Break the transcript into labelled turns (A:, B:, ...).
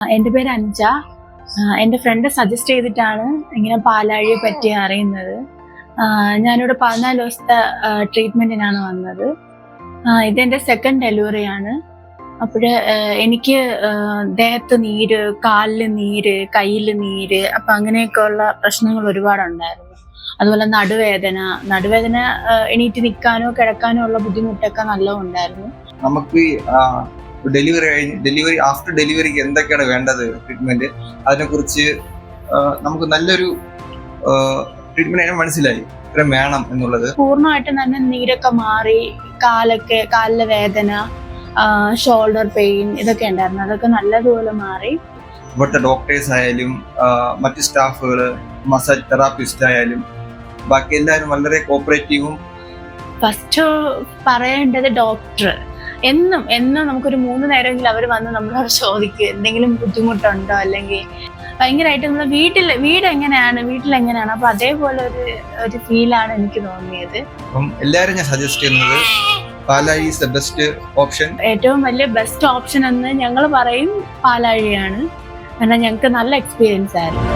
A: എൻ്റെ പേര് അഞ്ജ. എൻ്റെ ഫ്രണ്ട് സജസ്റ്റ് ചെയ്തിട്ടാണ് ഇങ്ങനെ പാലാഴിയെ പറ്റി അറിയുന്നത്. ഞാനിവിടെ 14 ദിവസത്തെ ട്രീറ്റ്മെൻറ്റിനാണ് വന്നത്. ഇതെൻ്റെ സെക്കൻഡ് ഡെലിവറിയാണ്. അപ്പോൾ എനിക്ക് ദേഹത്ത് നീര്, കാലിൽ നീര്, കയ്യിൽ നീര്, അപ്പം അങ്ങനെയൊക്കെ ഉള്ള പ്രശ്നങ്ങൾ ഒരുപാടുണ്ടായിരുന്നു. അതുപോലെ നടുവേദന എണീറ്റ് നിൽക്കാനോ കിടക്കാനോ ഉള്ള ബുദ്ധിമുട്ടൊക്കെ നല്ലോണം ഉണ്ടായിരുന്നു.
B: നമുക്ക് ഡെലിവറി ആഫ്റ്റർ ഡെലിവറിക്ക് എന്തൊക്കെയാണ് വേണ്ടത് ട്രീറ്റ്മെന്റ്, അതിനെക്കുറിച്ച് നമുക്ക് നല്ലൊരു ട്രീറ്റ്മെന്റ് മനസ്സിലായി ഇത്രയും വേണം എന്നുള്ളത്.
A: പൂർണ്ണമായിട്ടും തന്നെ നീരൊക്കെ മാറി, കാലിലെ വേദന, ഷോൾഡർ പെയിൻ ഇതൊക്കെ ഉണ്ടായിരുന്നു. അതൊക്കെ നല്ലതുപോലെ മാറി.
B: ഇവിടുത്തെ ഡോക്ടേഴ്സ് ആയാലും മറ്റ് സ്റ്റാഫുകൾ, മസാജ് തെറാപ്പിസ്റ്റ് ആയാലും ബാക്കി എല്ലാവരും വളരെ കോപ്പറേറ്റീവും.
A: ഫസ്റ്റ് പറയേണ്ടത് ഡോക്ടർ. എന്നും നമുക്കൊരു 3 നേരമെങ്കിലും അവർ വന്ന് നമ്മളോട് ചോദിക്കും എന്തെങ്കിലും ബുദ്ധിമുട്ടുണ്ടോ, അല്ലെങ്കിൽ ഭയങ്കരമായിട്ട് നമ്മൾ വീട് എങ്ങനെയാണ് അപ്പൊ അതേപോലെ ഒരു ഫീലാണ് എനിക്ക് തോന്നിയത്.
B: അപ്പം എല്ലാവരും ഞാൻ സജസ്റ്റ് ചെയ്യുന്നത് പാലാഴി ഈസ് ദ ബെസ്റ്റ് ഓപ്ഷൻ.
A: ഏറ്റവും വലിയ ബെസ്റ്റ് ഓപ്ഷൻ എന്ന് ഞങ്ങൾ പറയും പാലാഴിയാണ്. കാരണം ഞങ്ങൾക്ക് നല്ല എക്സ്പീരിയൻസ് ആയിരുന്നു.